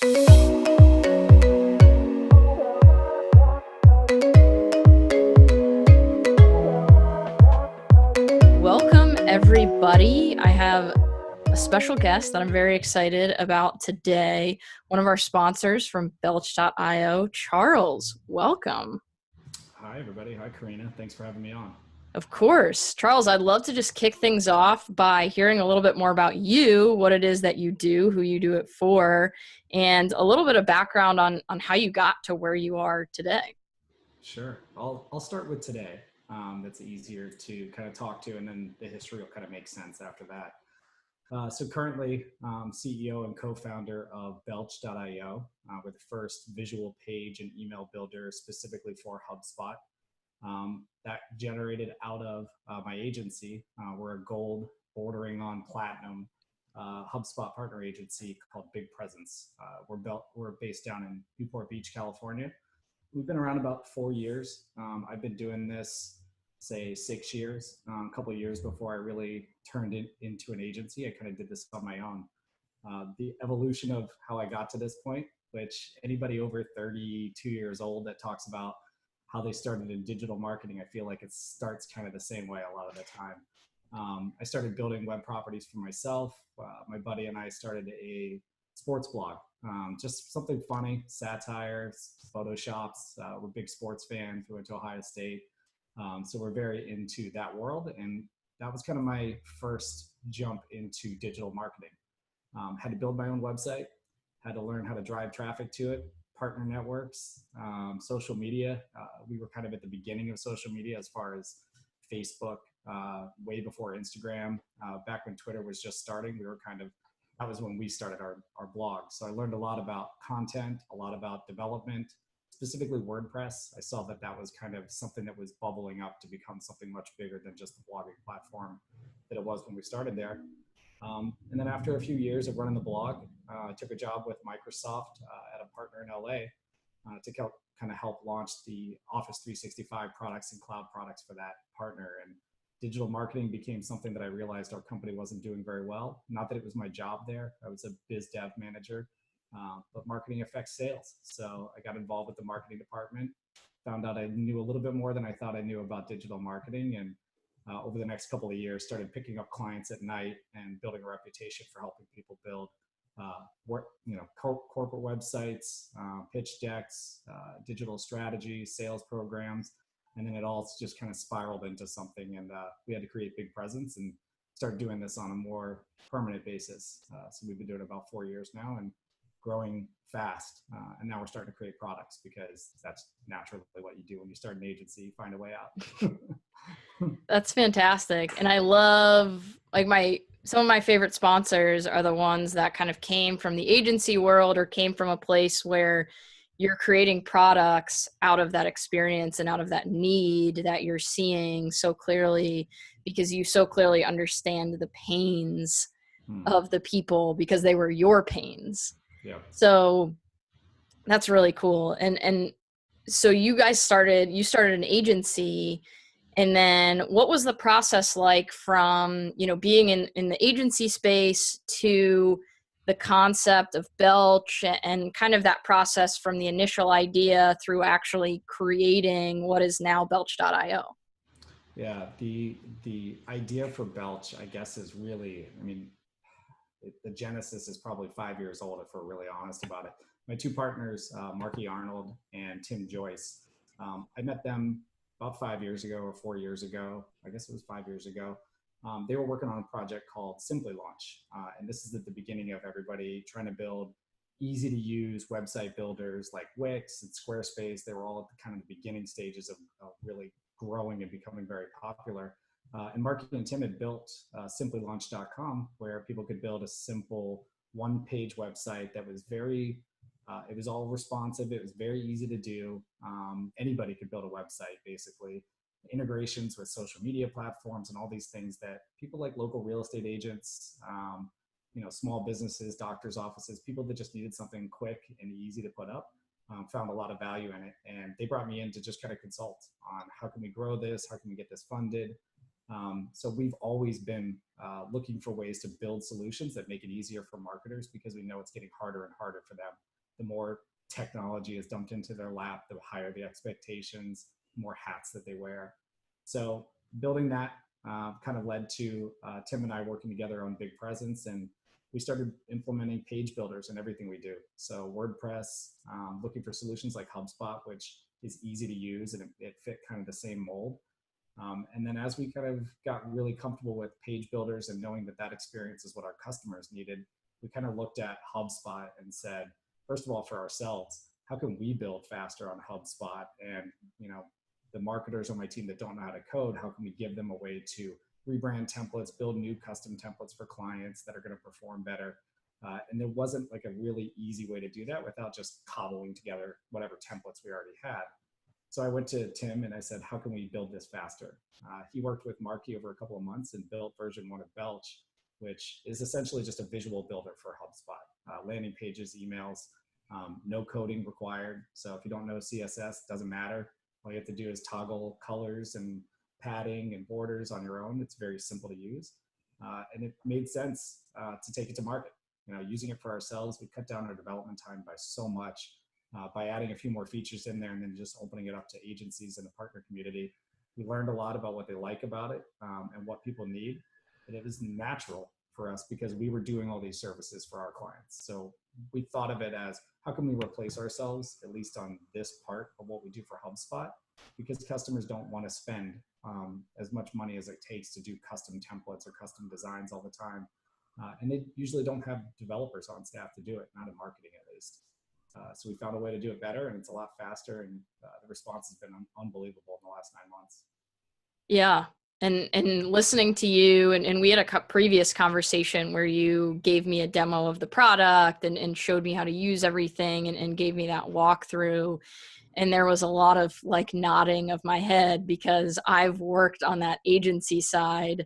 Welcome, everybody. I have a special guest that I'm very excited about today. One of our sponsors from Belch.io, Charles. Welcome. Hi, everybody. Hi, Karina. Thanks for having me on. Of course. Charles, I'd love to just kick things off by hearing a little bit more about you, what it is that you do, who you do it for, and a little bit of background on how you got to where you are today. Sure. I'll start with today. That's easier to kind of talk to, and then the history will kind of make sense after that. So currently, CEO and co-founder of Belch.io. We're the first visual page and email builder specifically for HubSpot. That generated out of my agency. We're a gold bordering on platinum HubSpot partner agency called Big Presence. We're based down in Newport Beach, California. We've been around about 4 years. I've been doing this, say 6 years, a couple of years before I really turned it into an agency. I kind of did this on my own. The evolution of how I got to this point, which anybody over 32 years old that talks about how they started in digital marketing, I feel like it starts kind of the same way a lot of the time. I started building web properties for myself. My buddy and I started a sports blog, just something funny, satire, photoshops. We're big sports fans. We went to Ohio State. So we're very into that world. And that was kind of my first jump into digital marketing. Had to build my own website, had to learn how to drive traffic to it, partner networks, social media. We were kind of at the beginning of social media as far as Facebook, way before Instagram. Back when Twitter was just starting, that was when we started our blog. So I learned a lot about content, a lot about development, specifically WordPress. I saw that was kind of something that was bubbling up to become something much bigger than just the blogging platform that it was when we started there. And then after a few years of running the blog, I took a job with Microsoft at a partner in LA to kind of help launch the Office 365 products and cloud products for that partner. And digital marketing became something that I realized our company wasn't doing very well. Not that it was my job there. I was a biz dev manager, but marketing affects sales. So I got involved with the marketing department, found out I knew a little bit more than I thought I knew about digital marketing. And over the next couple of years, started picking up clients at night and building a reputation for helping people build corporate websites, pitch decks, digital strategies, sales programs. And then it all just kind of spiraled into something, and we had to create Big Presence and start doing this on a more permanent basis. So we've been doing it about 4 years now and growing fast. And now we're starting to create products because that's naturally what you do when you start an agency, you find a way out. That's fantastic. And I love, some of my favorite sponsors are the ones that kind of came from the agency world or came from a place where you're creating products out of that experience and out of that need that you're seeing so clearly, because you so clearly understand the pains of the people because they were your pains. Yeah. So that's really cool. And so you started an agency, and then what was the process like from, being in the agency space to the concept of Belch, and kind of that process from the initial idea through actually creating what is now Belch.io? Yeah, the idea for Belch, I guess, is really, the genesis is probably 5 years old, if we're really honest about it. My two partners, Marky Arnold and Tim Joyce, I met them about 5 years ago or 4 years ago. I guess it was 5 years ago. They were working on a project called Simply Launch. And this is at the beginning of everybody trying to build easy to use website builders like Wix and Squarespace. They were all at the kind of the beginning stages of really growing and becoming very popular. And Marky and Tim had built simplylaunch.com, where people could build a simple one-page website that was it was all responsive. It was very easy to do. Anybody could build a website, basically. Integrations with social media platforms and all these things that people like local real estate agents, small businesses, doctors' offices, people that just needed something quick and easy to put up, found a lot of value in it. And they brought me in to just kind of consult on how can we grow this? How can we get this funded? So we've always been looking for ways to build solutions that make it easier for marketers, because we know it's getting harder and harder for them the more technology is dumped into their lap, the higher the expectations, more hats that they wear. So building that kind of led to Tim and I working together on Big Presence, and we started implementing page builders in everything we do. So WordPress, looking for solutions like HubSpot, which is easy to use and it fit kind of the same mold. And then as we kind of got really comfortable with page builders and knowing that that experience is what our customers needed, we kind of looked at HubSpot and said, first of all, for ourselves, how can we build faster on HubSpot? And, the marketers on my team that don't know how to code, how can we give them a way to rebrand templates, build new custom templates for clients that are going to perform better? And there wasn't like a really easy way to do that without just cobbling together whatever templates we already had. So I went to Tim and I said, how can we build this faster? He worked with Marky over a couple of months and built version 1 of Belch, which is essentially just a visual builder for HubSpot. Landing pages, emails, no coding required. So if you don't know CSS, doesn't matter. All you have to do is toggle colors and padding and borders on your own. It's very simple to use. And it made sense to take it to market. Using it for ourselves, we cut down our development time by so much by adding a few more features in there and then just opening it up to agencies and the partner community. We learned a lot about what they like about it and what people need. And it was natural for us because we were doing all these services for our clients. So we thought of it as, how can we replace ourselves, at least on this part of what we do for HubSpot? Because customers don't want to spend as much money as it takes to do custom templates or custom designs all the time. And they usually don't have developers on staff to do it, not in marketing at least. So we found a way to do it better, and it's a lot faster, and the response has been unbelievable in the last 9 months. Yeah. And listening to you, and we had a previous conversation where you gave me a demo of the product and showed me how to use everything and gave me that walkthrough. And there was a lot of like nodding of my head because I've worked on that agency side,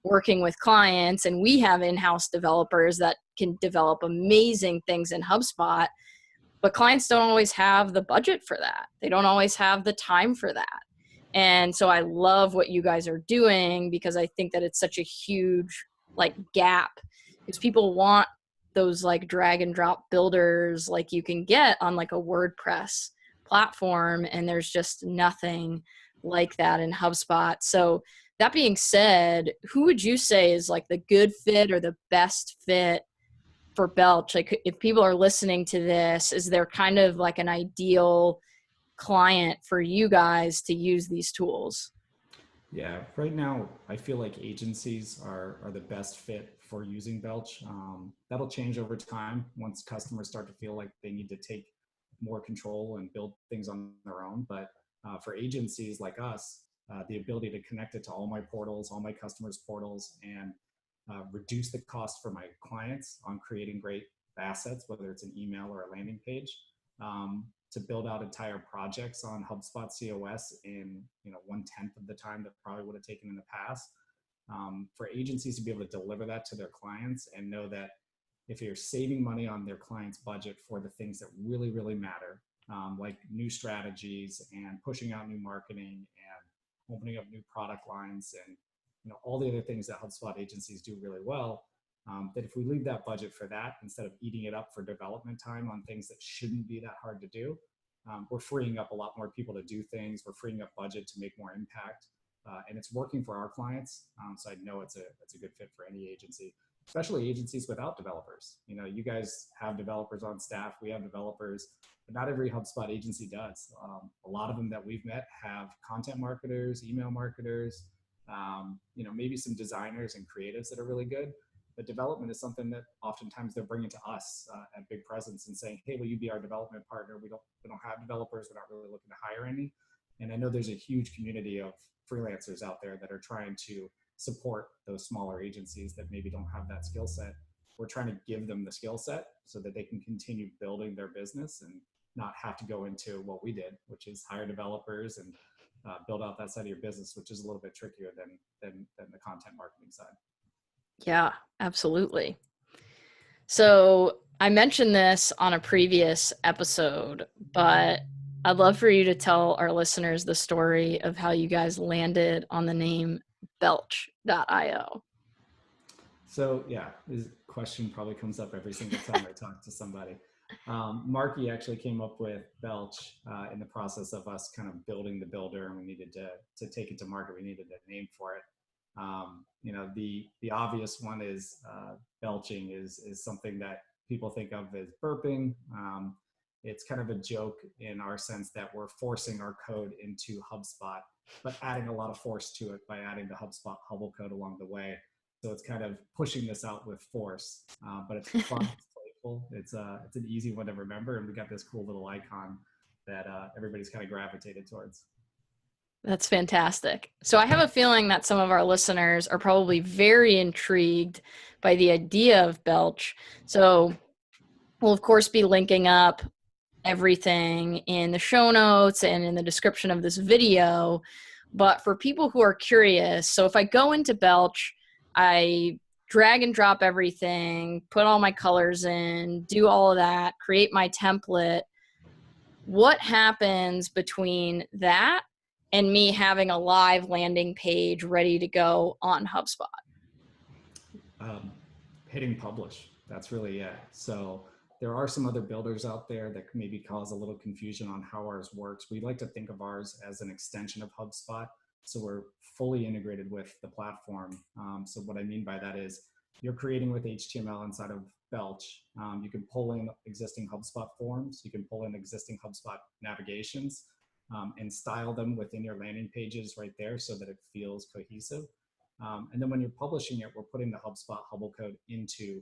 working with clients, and we have in-house developers that can develop amazing things in HubSpot, but clients don't always have the budget for that. They don't always have the time for that. And so I love what you guys are doing because I think that it's such a huge like gap because people want those like drag and drop builders like you can get on like a WordPress platform, and there's just nothing like that in HubSpot. So that being said, who would you say is like the good fit or the best fit for Belch? Like if people are listening to this, is there kind of like an ideal client for you guys to use these tools? Yeah, right now I feel like agencies are the best fit for using Belch. That'll change over time once customers start to feel like they need to take more control and build things on their own. But for agencies like us, the ability to connect it to all my portals, all my customers' portals, and reduce the cost for my clients on creating great assets, whether it's an email or a landing page, to build out entire projects on HubSpot COS in 1/10 of the time that probably would have taken in the past. For agencies to be able to deliver that to their clients and know that if you're saving money on their client's budget for the things that really, really matter, like new strategies and pushing out new marketing and opening up new product lines and all the other things that HubSpot agencies do really well, that if we leave that budget for that instead of eating it up for development time on things that shouldn't be that hard to do, we're freeing up a lot more people to do things. We're freeing up budget to make more impact, and it's working for our clients. So I know it's a good fit for any agency, especially agencies without developers. You guys have developers on staff. We have developers, but not every HubSpot agency does. A lot of them that we've met have content marketers, email marketers, maybe some designers and creatives that are really good. But development is something that oftentimes they're bringing to us at Big Presence and saying, "Hey, will you be our development partner? We don't have developers. We're not really looking to hire any." And I know there's a huge community of freelancers out there that are trying to support those smaller agencies that maybe don't have that skill set. We're trying to give them the skill set so that they can continue building their business and not have to go into what we did, which is hire developers and build out that side of your business, which is a little bit trickier than the content marketing side. Yeah, absolutely. So I mentioned this on a previous episode, but I'd love for you to tell our listeners the story of how you guys landed on the name Belch.io. So yeah, this question probably comes up every single time I talk to somebody. Marky actually came up with Belch in the process of us kind of building the builder, and we needed to take it to market. We needed a name for it. The obvious one is belching is something that people think of as burping. It's kind of a joke in our sense that we're forcing our code into HubSpot, but adding a lot of force to it by adding the HubSpot Hubble code along the way. So it's kind of pushing this out with force, but it's fun, it's playful, it's an easy one to remember, and we got this cool little icon that everybody's kind of gravitated towards. That's fantastic. So I have a feeling that some of our listeners are probably very intrigued by the idea of Belch. So we'll, of course, be linking up everything in the show notes and in the description of this video. But for people who are curious, so if I go into Belch, I drag and drop everything, put all my colors in, do all of that, create my template. What happens between that and me having a live landing page ready to go on HubSpot? Hitting publish. That's really it. So there are some other builders out there that maybe cause a little confusion on how ours works. We like to think of ours as an extension of HubSpot. So we're fully integrated with the platform. So what I mean by that is you're creating with HTML inside of Belch. You can pull in existing HubSpot forms. You can pull in existing HubSpot navigations and style them within your landing pages right there so that it feels cohesive. And then when you're publishing it, we're putting the HubSpot Hubble code into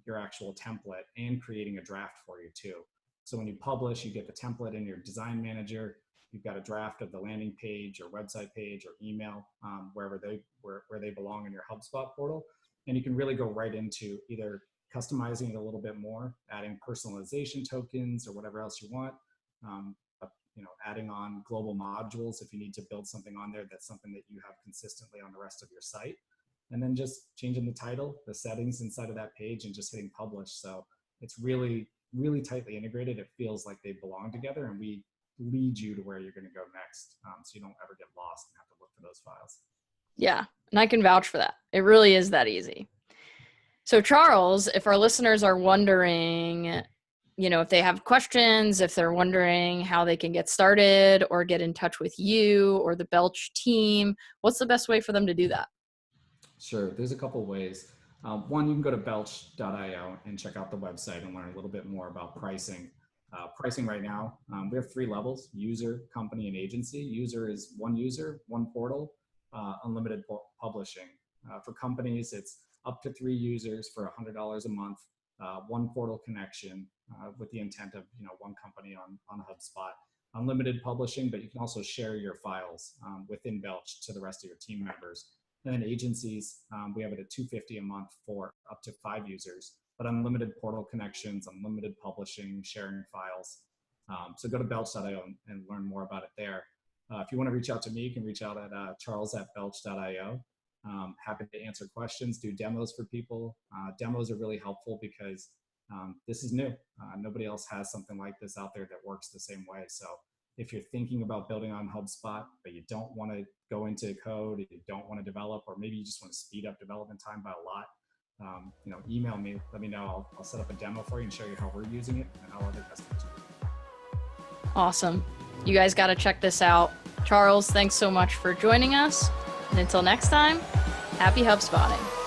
your actual template and creating a draft for you too. So when you publish, you get the template in your design manager. You've got a draft of the landing page or website page or email, where they belong in your HubSpot portal. And you can really go right into either customizing it a little bit more, adding personalization tokens or whatever else you want, adding on global modules if you need to build something on there that's something that you have consistently on the rest of your site. And then just changing the title, the settings inside of that page, and just hitting publish. So it's really, really tightly integrated. It feels like they belong together, and we lead you to where you're going to go next, so you don't ever get lost and have to look for those files. Yeah, and I can vouch for that. It really is that easy. So Charles, if our listeners are wondering, if they have questions, if they're wondering how they can get started or get in touch with you or the Belch team, what's the best way for them to do that? Sure, there's a couple ways. One, you can go to belch.io and check out the website and learn a little bit more about pricing. Pricing right now, we have 3 levels: user, company, and agency. User is 1 user, 1 portal, unlimited publishing. For companies, it's up to 3 users for $100 a month, 1 portal connection with the intent of 1 company on HubSpot. Unlimited publishing, but you can also share your files within Belch to the rest of your team members. And then agencies, we have it at $250 a month for up to 5 users, but unlimited portal connections, unlimited publishing, sharing files. So go to belch.io and learn more about it there. If you want to reach out to me, you can reach out at charles@belch.io. Happy to answer questions, do demos for people. Demos are really helpful because this is new. Nobody else has something like this out there that works the same way. So if you're thinking about building on HubSpot, but you don't want to go into code, you don't want to develop, or maybe you just want to speed up development time by a lot, email me, let me know. I'll set up a demo for you and show you how we're using it and how other customers use it. Awesome. You guys got to check this out. Charles, thanks so much for joining us. And until next time, happy HubSpotting.